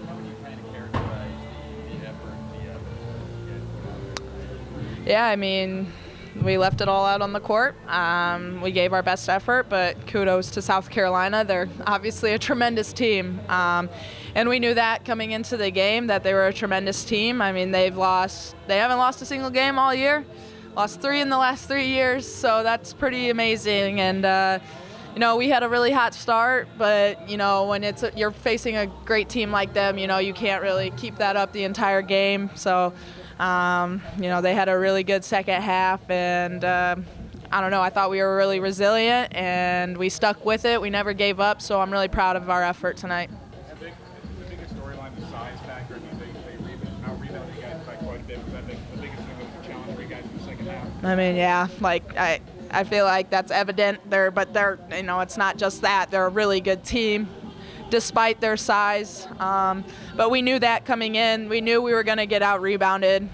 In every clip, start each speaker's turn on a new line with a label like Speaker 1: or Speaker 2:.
Speaker 1: How would you kind of characterize the effort,
Speaker 2: Yeah, I mean, we left it all out on the court. We gave our best effort, but kudos to South Carolina. They're obviously a tremendous team. And we knew that coming into the game, that they were a tremendous team. I mean, they haven't lost a single game all year. Lost 3 in the last 3 years, so that's pretty amazing. And you know, we had a really hot start, but you know, when you're facing a great team like them, you know, you can't really keep that up the entire game. So, you know, they had a really good second half, and I don't know, I thought we were really resilient, and we stuck with it. We never gave up, so I'm really proud of our effort tonight.
Speaker 3: I think the biggest storyline, the size factor. I mean, they out-rebounded you guys by quite a bit. Was that the biggest thing that was a challenge for you guys in the second half?
Speaker 2: I mean, yeah, like I feel like that's evident there, but you know, it's not just that. They're a really good team, despite their size. But we knew that coming in. We knew we were going to get out-rebounded.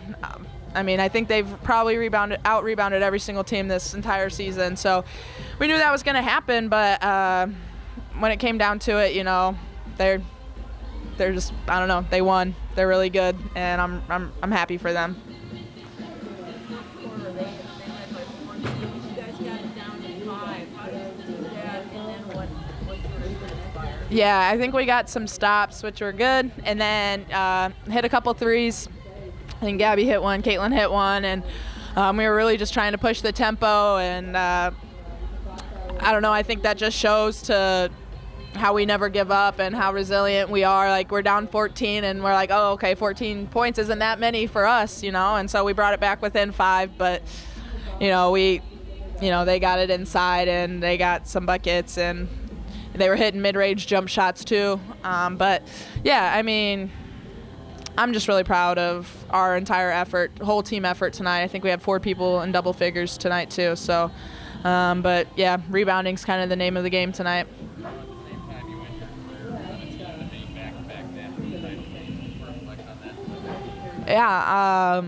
Speaker 2: I mean, I think they've probably out-rebounded every single team this entire season. So we knew that was going to happen. But when it came down to it, you know, they're just, I don't know, they won. They're really good, and I'm happy for them. Yeah, I think we got some stops, which were good, and then hit a couple threes. I think Gabby hit one, Caitlin hit one, and we were really just trying to push the tempo, and I don't know, I think that just shows to how we never give up and how resilient we are. Like, we're down 14, and we're like, oh, okay, 14 points isn't that many for us, you know, and so we brought it back within 5, but, you know, they got it inside, and they got some buckets, and they were hitting mid-range jump shots too. But yeah, I mean, I'm just really proud of our entire effort, whole team effort tonight. I think we had 4 people in double figures tonight too. So, but yeah, rebounding's kind of the name of the game tonight. Yeah,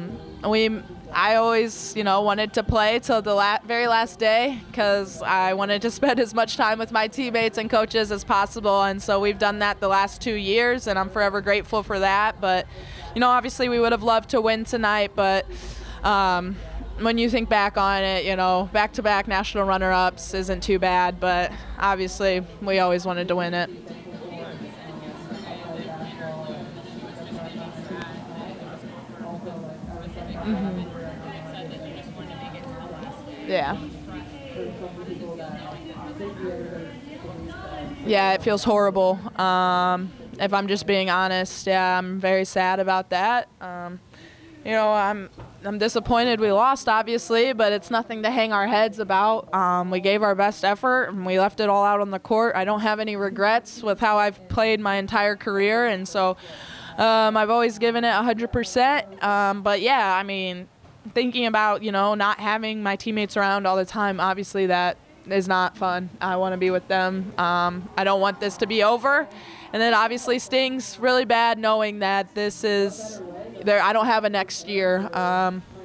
Speaker 2: I always, you know, wanted to play till the very last day, because I wanted to spend as much time with my teammates and coaches as possible, and so we've done that the last 2 years, and I'm forever grateful for that. But, you know, obviously we would have loved to win tonight, but when you think back on it, you know, back-to-back national runner-ups isn't too bad, but obviously we always wanted to win it. Mm-hmm. Yeah. Yeah, it feels horrible. If I'm just being honest, yeah, I'm very sad about that. You know, I'm disappointed we lost, obviously, but it's nothing to hang our heads about. We gave our best effort, and we left it all out on the court. I don't have any regrets with how I've played my entire career, and so I've always given it 100%. But yeah, I mean, thinking about, you know, not having my teammates around all the time, obviously that is not fun. I want to be with them. I don't want this to be over. And it obviously stings really bad knowing that this is there. I don't have a next year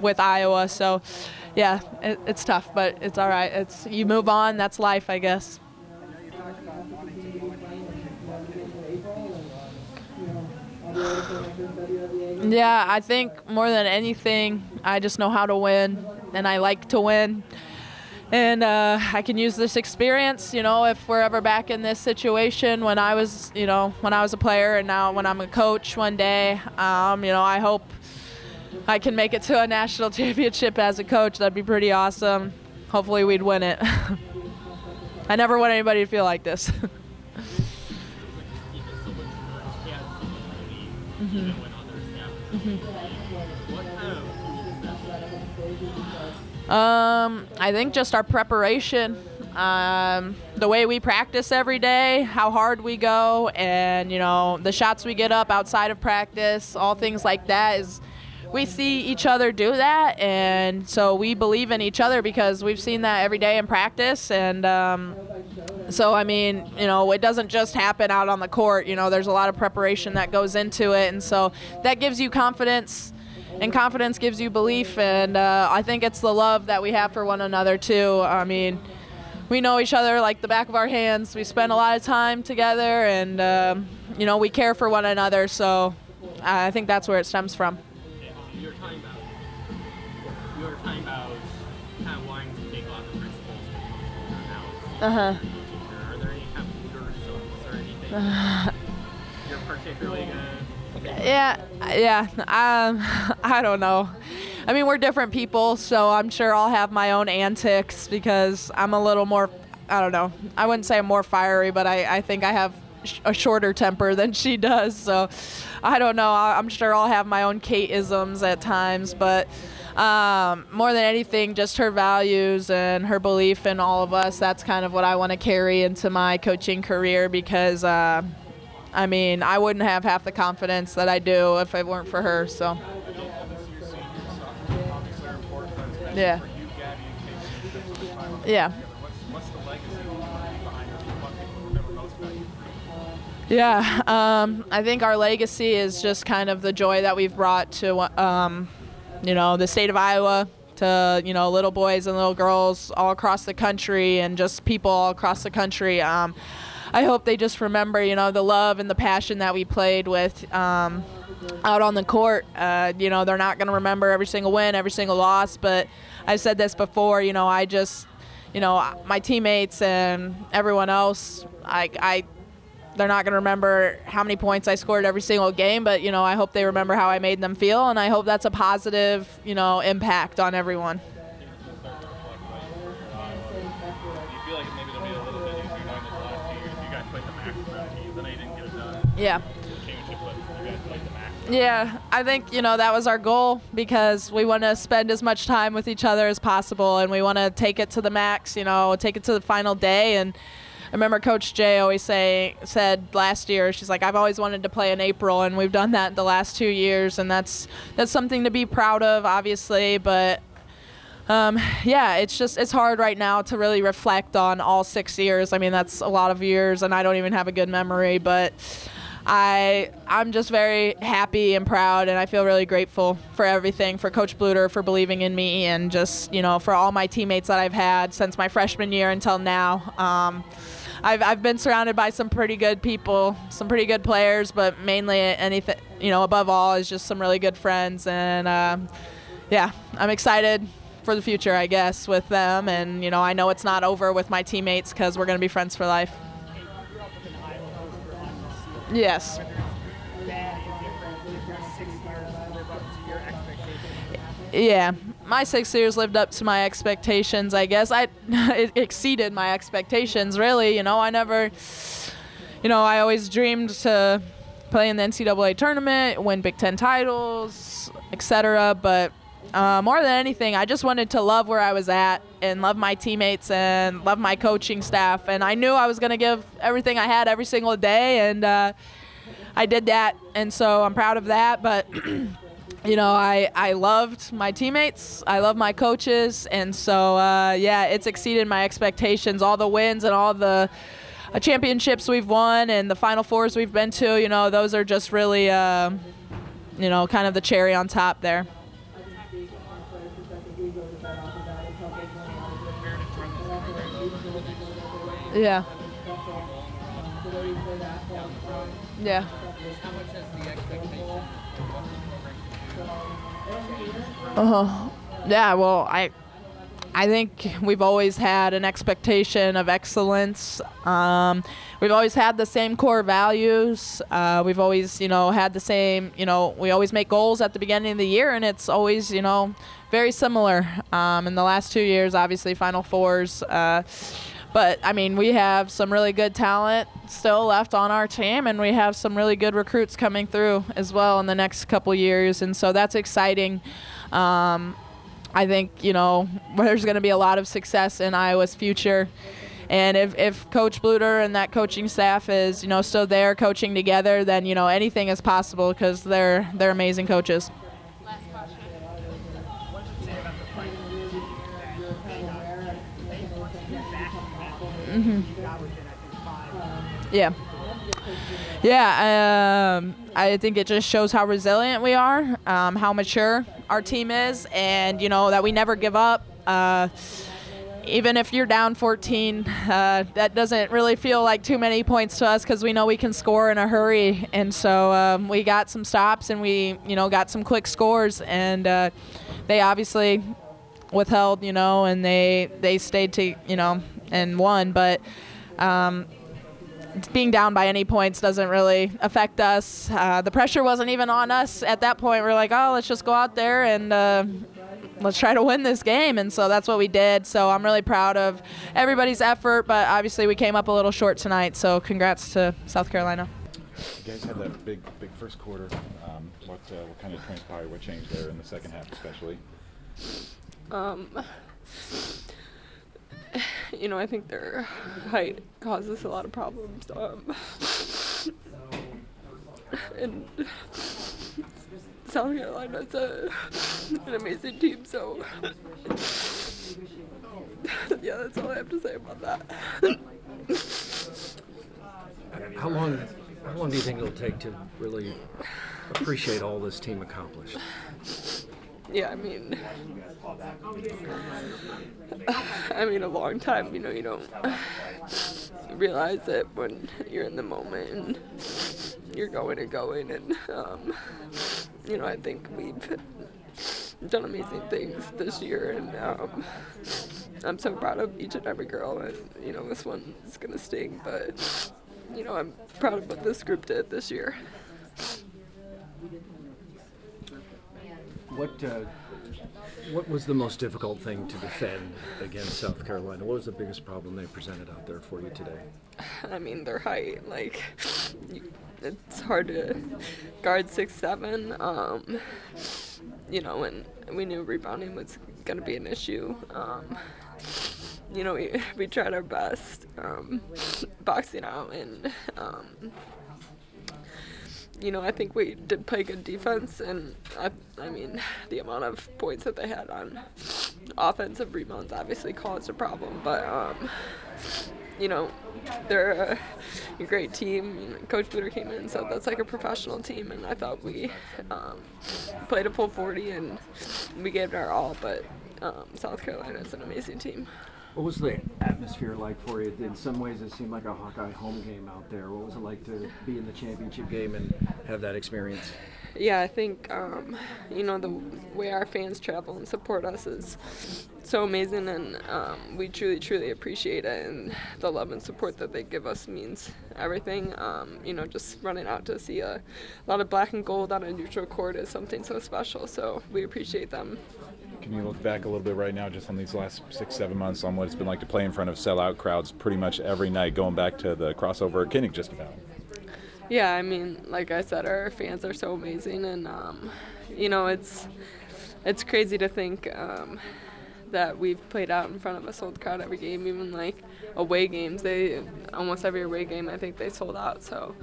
Speaker 2: with Iowa. So yeah, it's tough, but it's all right. You move on. That's life, I guess. Yeah, I think more than anything, I just know how to win, and I like to win. And I can use this experience, you know, if we're ever back in this situation when I was, you know, when I was a player, and now when I'm a coach one day, you know, I hope I can make it to a national championship as a coach. That'd be pretty awesome. Hopefully we'd win it. I never want anybody to feel like this. Mm-hmm. I think just our preparation, the way we practice every day, how hard we go, and, you know, the shots we get up outside of practice, all things like that. We see each other do that, and so we believe in each other because we've seen that every day in practice. And so, I mean, you know, it doesn't just happen out on the court. You know, there's a lot of preparation that goes into it, and so that gives you confidence, and confidence gives you belief. And I think it's the love that we have for one another too. I mean, we know each other like the back of our hands. We spend a lot of time together, and we care for one another. So I think that's where it stems from.
Speaker 1: You were talking about kind of wanting to take a lot of the principles now. Are there any kind of leaders or anything you're particularly gonna?
Speaker 2: Yeah. I don't know. I mean, we're different people, so I'm sure I'll have my own antics because I'm a little more, I don't know, I wouldn't say I'm more fiery, but I think I have a shorter temper than she does. So I don't know. I'm sure I'll have my own Kate-isms at times, but more than anything, just her values and her belief in all of us, that's kind of what I want to carry into my coaching career because, I mean, I wouldn't have half the confidence that I do if it weren't for her. So. Yeah. Yeah.
Speaker 3: What's the legacy that you leave behind her? What people remember most about you?
Speaker 2: Yeah, I think our legacy is just kind of the joy that we've brought to, the state of Iowa, to, little boys and little girls all across the country and just people all across the country. I hope they just remember, the love and the passion that we played with out on the court. They're not going to remember every single win, every single loss, but I've said this before, I just, my teammates and everyone else, they're not going to remember how many points I scored every single game, but, I hope they remember how I made them feel, and I hope that's a positive, impact on everyone.
Speaker 1: Do you feel like maybe it'll be a little bit easier knowing that the last 2 years you guys played the max for other teams? I know you didn't get it done.
Speaker 2: Yeah.
Speaker 1: Championship, but you guys played the max.
Speaker 2: Yeah, I think, that was our goal because we want to spend as much time with each other as possible, and we want to take it to the max, take it to the final day. And I remember Coach Jay always said last year, she's like, I've always wanted to play in April, and we've done that the last 2 years, and that's something to be proud of, obviously. But it's hard right now to really reflect on all 6 years. I mean, that's a lot of years, and I don't even have a good memory, but I'm just very happy and proud, and I feel really grateful for everything, for Coach Bluter for believing in me, and just, for all my teammates that I've had since my freshman year until now. I've been surrounded by some pretty good people, some pretty good players, but mainly anything, above all is just some really good friends. And I'm excited for the future, I guess, with them. And, I know it's not over with my teammates because we're going to be friends for life. Yes. Yeah, my 6 years lived up to my expectations, I guess. It exceeded my expectations, really. I always dreamed to play in the NCAA tournament, win Big Ten titles, etc. But more than anything, I just wanted to love where I was at and love my teammates and love my coaching staff. And I knew I was going to give everything I had every single day, and I did that. And so I'm proud of that. But I loved my teammates. I love my coaches. And so, it's exceeded my expectations. All the wins and all the championships we've won and the Final Fours we've been to, those are just really, kind of the cherry on top there. Yeah. Yeah. Yeah, well, I think we've always had an expectation of excellence. We've always had the same core values. We've always, had the same, we always make goals at the beginning of the year, and it's always, very similar. In the last 2 years, obviously, Final Fours. But, I mean, we have some really good talent still left on our team, and we have some really good recruits coming through as well in the next couple years, and so that's exciting. I think, there's going to be a lot of success in Iowa's future. And if Coach Bluter and that coaching staff is, still there coaching together, then, anything is possible because they're amazing coaches.
Speaker 4: Last question. What did you say about the fight that they want to get back
Speaker 2: Mm-hmm.
Speaker 4: You got within, I think, 5.
Speaker 2: Yeah. Yeah, I think it just shows how resilient we are, how mature our team is, and, that we never give up. even if you're down 14, that doesn't really feel like too many points to us because we know we can score in a hurry. And so we got some stops and we, got some quick scores. And they obviously withheld, and they stayed to, and won. But being down by any points doesn't really affect us. The pressure wasn't even on us at that point. We're like, oh, let's just go out there and let's try to win this game. And so that's what we did. So I'm really proud of everybody's effort, but obviously we came up a little short tonight. So congrats to South Carolina.
Speaker 5: You guys had that big first quarter. What kind of transpired? What changed there in the second half, especially?
Speaker 6: I think their height causes a lot of problems. And South Carolina's an amazing team, so yeah, that's all I have to say about that.
Speaker 7: How long do you think it'll take to really appreciate all this team accomplished?
Speaker 6: Yeah, a long time. You don't realize it when you're in the moment and you're going and I think we've done amazing things this year, and I'm so proud of each and every girl, and this one is gonna sting, but I'm proud of what this group did this year.
Speaker 7: What was the most difficult thing to defend against South Carolina? What was the biggest problem they presented out there for you today?
Speaker 6: Their height. It's hard to guard 6'7". And we knew rebounding was going to be an issue. We tried our best boxing out, and I think we did play good defense, and the amount of points that they had on offensive rebounds obviously caused a problem, but they're a great team. Coach Booter came in, so that's like a professional team, and I thought we played a full 40 and we gave it our all, but South Carolina is an amazing team.
Speaker 7: What was the atmosphere like for you? In some ways, it seemed like a Hawkeye home game out there. What was it like to be in the championship game and have that experience?
Speaker 6: Yeah, I think, the way our fans travel and support us is so amazing, and we truly, truly appreciate it, and the love and support that they give us means everything. Just running out to see a lot of black and gold on a neutral court is something so special, so we appreciate them.
Speaker 5: Can you look back a little bit right now just on these last 6-7 months on what it's been like to play in front of sellout crowds pretty much every night, going back to the crossover at Kinnick just about?
Speaker 6: Yeah, like I said, our fans are so amazing, and it's crazy to think that we've played out in front of a sold crowd every game, even away games. Almost every away game, I think they sold out. So,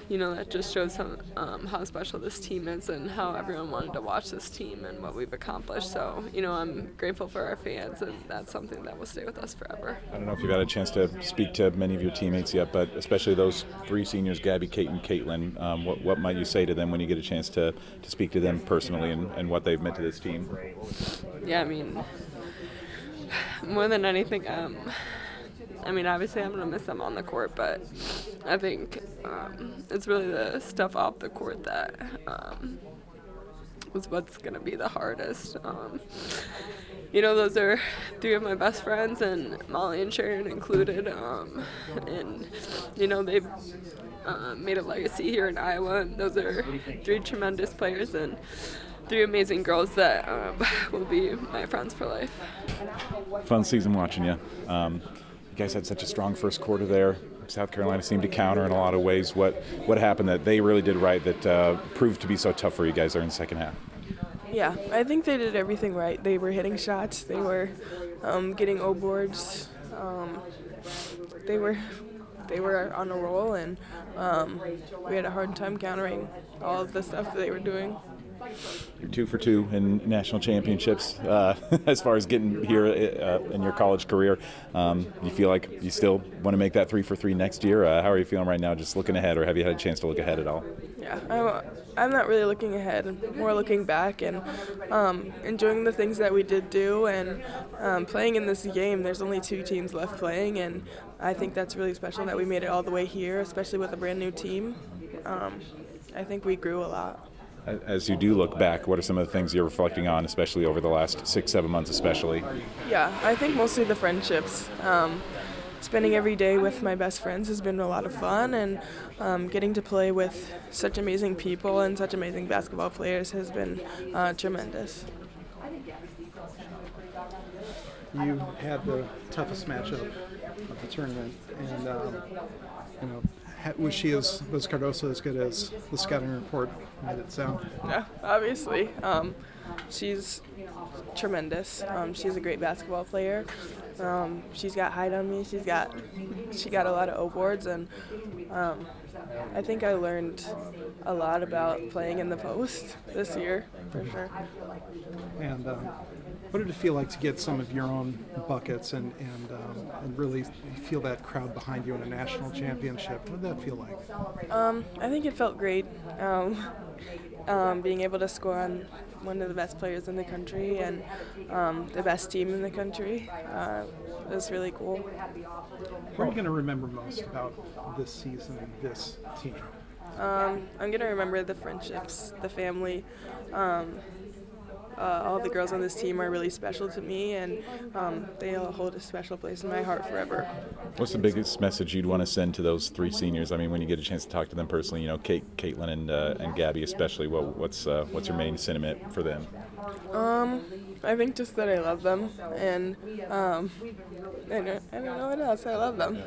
Speaker 6: that just shows how special this team is and how everyone wanted to watch this team and what we've accomplished. So, I'm grateful for our fans, and that's something that will stay with us forever.
Speaker 5: I don't know if you've had a chance to speak to many of your teammates yet, but especially those three seniors, Gabby, Kate, and Caitlin, what might you say to them when you get a chance to speak to them personally and what they've meant to this team?
Speaker 6: Yeah, more than anything, obviously I'm going to miss them on the court, but I think it's really the stuff off the court that was what's going to be the hardest. Those are three of my best friends, and Molly and Sharon included, and they've made a legacy here in Iowa, and those are three tremendous players and three amazing girls that will be my friends for life.
Speaker 5: Fun season watching you. You guys had such a strong first quarter there. South Carolina seemed to counter in a lot of ways. What happened that they really did right that proved to be so tough for you guys there in the second half?
Speaker 8: Yeah, I think they did everything right. They were hitting shots. They were getting O boards. They were on a roll, and we had a hard time countering all of the stuff that they were doing.
Speaker 5: You're 2 for 2 in national championships as far as getting here in your college career. You feel like you still want to make that 3 for 3 next year? How are you feeling right now, just looking ahead, or have you had a chance to look ahead at all?
Speaker 8: Yeah, I'm not really looking ahead. I'm more looking back and enjoying the things that we did do. And playing in this game, there's only 2 teams left playing, and I think that's really special that we made it all the way here, especially with a brand new team. I think we grew a lot.
Speaker 5: As you do look back, what are some of the things you're reflecting on, especially over the last 6-7 months especially?
Speaker 8: Yeah, I think mostly the friendships. Spending every day with my best friends has been a lot of fun, and getting to play with such amazing people and such amazing basketball players has been tremendous.
Speaker 9: You had the toughest matchup of the tournament, and was Cardoso as good as the scouting report made it sound?
Speaker 8: Yeah, obviously. She's tremendous. She's a great basketball player. She's got height on me. She got a lot of O boards, and I think I learned a lot about playing in the post this year, for sure.
Speaker 9: And what did it feel like to get some of your own buckets and really feel that crowd behind you in a national championship? What did that feel like?
Speaker 8: I think it felt great. Being able to score on one of the best players in the country and the best team in the country was really cool.
Speaker 9: What are you going to remember most about this season and this team?
Speaker 8: I'm going to remember the friendships, the family. All the girls on this team are really special to me, and they all hold a special place in my heart forever.
Speaker 5: What's the biggest message you'd want to send to those 3 seniors? I mean, when you get a chance to talk to them personally, Caitlin and Gabby especially, what's your main sentiment for them?
Speaker 8: I think just that I love them, and I don't know what else. I love them.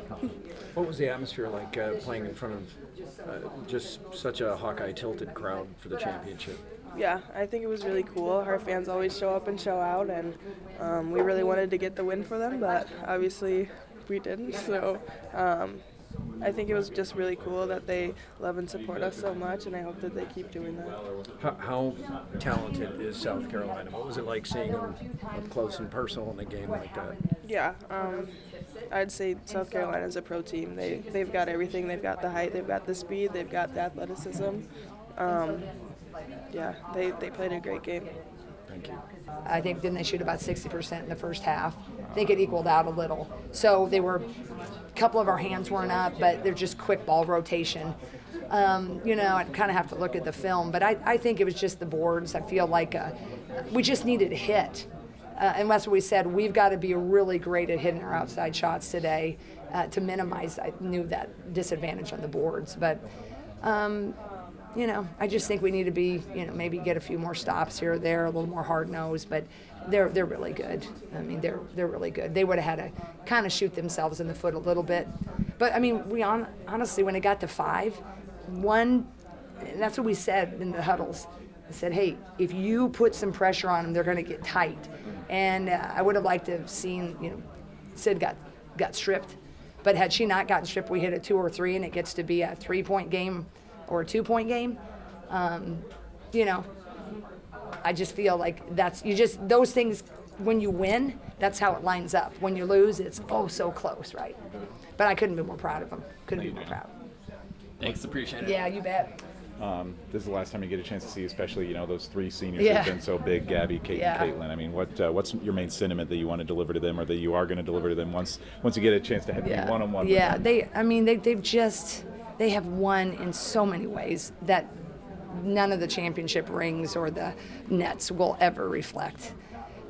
Speaker 7: What was the atmosphere like playing in front of just such a Hawkeye tilted crowd for the championship?
Speaker 8: Yeah, I think it was really cool. Our fans always show up and show out, and we really wanted to get the win for them, but obviously we didn't. So I think it was just really cool that they love and support us so much, and I hope that they keep doing that.
Speaker 7: How talented is South Carolina? What was it like seeing them up close and personal in a game like that?
Speaker 8: Yeah, I'd say South Carolina's a pro team. They've got everything. They've got the height, they've got the speed, they've got the athleticism. Yeah, they played a great game.
Speaker 7: Thank you.
Speaker 10: I think didn't they shoot about 60% in the first half? I think it equaled out a little. So they were, a couple of our hands weren't up, but they're just quick ball rotation. I'd kind of have to look at the film, but I think it was just the boards. I feel like we just needed a hit. And that's what we said. We've got to be really great at hitting our outside shots today to minimize, I knew that disadvantage on the boards. But I just think we need to be, maybe get a few more stops here or there, a little more hard-nosed, but they're really good. I mean, they're really good. They would have had to kind of shoot themselves in the foot a little bit. But, I mean, honestly, when it got to 5, and that's what we said in the huddles. I said, hey, if you put some pressure on them, they're going to get tight. And I would have liked to have seen, Sid got stripped. But had she not gotten stripped, we hit a 2 or 3, and it gets to be a 3-point game or a 2-point game. I just feel like those things, when you win, that's how it lines up. When you lose, it's so close, right? But I couldn't be more proud of them. Couldn't be more proud.
Speaker 1: Thanks, appreciate it.
Speaker 10: Yeah, you bet.
Speaker 5: This is the last time you get a chance to see, especially those 3 seniors
Speaker 10: Yeah.
Speaker 5: who've been so big, Gabby, Kate,
Speaker 10: Yeah.
Speaker 5: and Caitlin. I mean, what's your main sentiment that you want to deliver to them, or that you are going to deliver to them once you get a chance to have
Speaker 10: Yeah.
Speaker 5: be one-on-one?
Speaker 10: Yeah,
Speaker 5: with them?
Speaker 10: they have won in so many ways that none of the championship rings or the nets will ever reflect.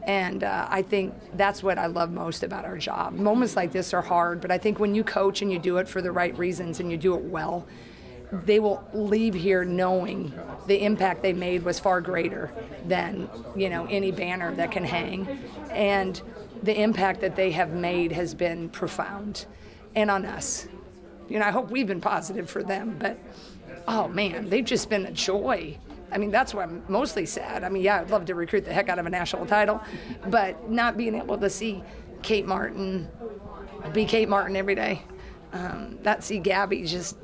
Speaker 10: And I think that's what I love most about our job. Moments like this are hard, but I think when you coach and you do it for the right reasons and you do it well, they will leave here knowing the impact they made was far greater than any banner that can hang. And the impact that they have made has been profound, and on us. I hope we've been positive for them, but oh man, they've just been a joy. I mean, that's why I'm mostly sad. I mean, yeah, I'd love to recruit the heck out of a national title, but not being able to see Kate Martin be Kate Martin every day, see Gabby just,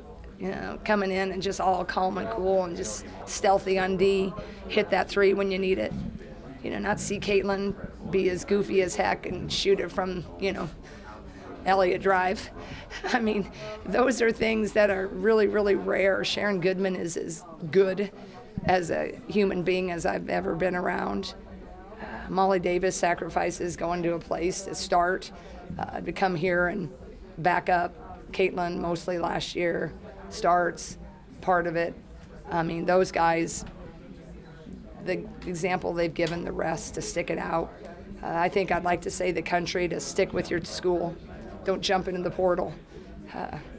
Speaker 10: coming in and just all calm and cool and just stealthy on D, hit that three when you need it. Not see Caitlin be as goofy as heck and shoot it from, Elliott Drive. I mean, those are things that are really, really rare. Sharon Goodman is as good as a human being as I've ever been around. Molly Davis sacrifices going to a place to start, to come here and back up. Caitlin, mostly last year, starts part of it. I mean, those guys, the example they've given the rest to stick it out. I think I'd like to say the country to stick with your school. Don't jump into the portal.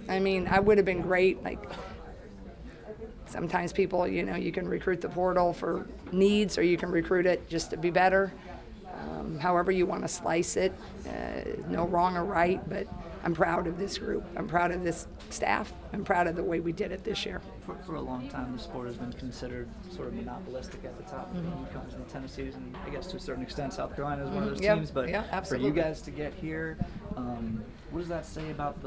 Speaker 10: I mean, I would have been great. Like, sometimes people, you can recruit the portal for needs, or you can recruit it just to be better. However you want to slice it, no wrong or right, but I'm proud of this group. I'm proud of this staff. I'm proud of the way we did it this year.
Speaker 4: For a long time, the sport has been considered sort of monopolistic at the top. Comes in Tennessee's, and I guess to a certain extent, South Carolina is one of those teams. But for you guys to get here, what does that say about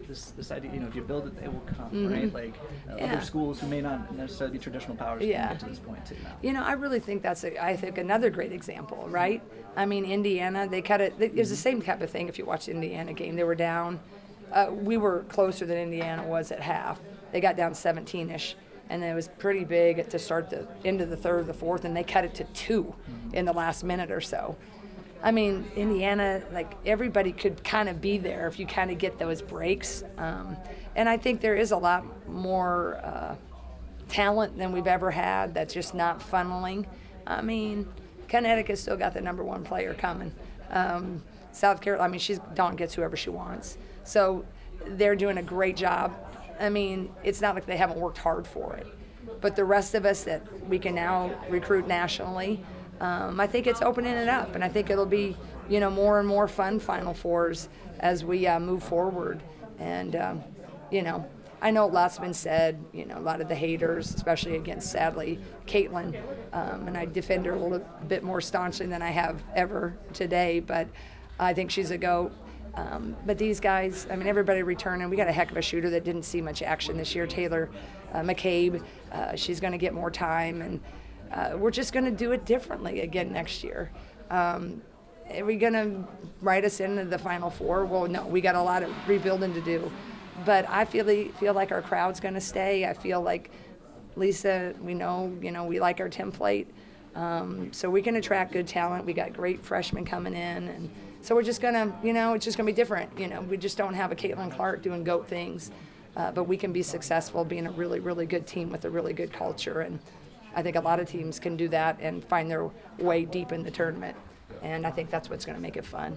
Speaker 4: this idea? If you build it, they will come, right? Like other schools who may not necessarily be traditional powers can get to this point too now.
Speaker 10: I really think that's another great example, right? I mean, Indiana, they cut it. It was the same type of thing. If you watch the Indiana game, they were down. We were closer than Indiana was at half. They got down 17-ish, and it was pretty big to start the end of the third, the fourth, and they cut it to 2 in the last minute or so. I mean, Indiana, like, everybody could kind of be there if you kind of get those breaks. And I think there is a lot more talent than we've ever had that's just not funneling. I mean, Connecticut's still got the #1 player coming. South Carolina, Dawn gets whoever she wants. So they're doing a great job. I mean, it's not like they haven't worked hard for it. But the rest of us that we can now recruit nationally, I think it's opening it up, and I think it'll be, more and more fun Final Fours as we move forward. And, I know lots has been said, a lot of the haters, especially against, sadly, Caitlin, and I defend her a little bit more staunchly than I have ever today, but I think she's a GOAT. But these guys, everybody returning. We got a heck of a shooter that didn't see much action this year, Taylor McCabe. She's going to get more time, and we're just going to do it differently again next year. Are we going to write us into the Final Four? Well, no, we got a lot of rebuilding to do. But I feel like our crowd's going to stay. I feel like Lisa, we know, we like our template. So we can attract good talent. We got great freshmen coming in, and so we're just gonna, it's just gonna be different. We just don't have a Caitlin Clark doing GOAT things, but we can be successful being a really, really good team with a really good culture. And I think a lot of teams can do that and find their way deep in the tournament. And I think that's what's going to make it fun.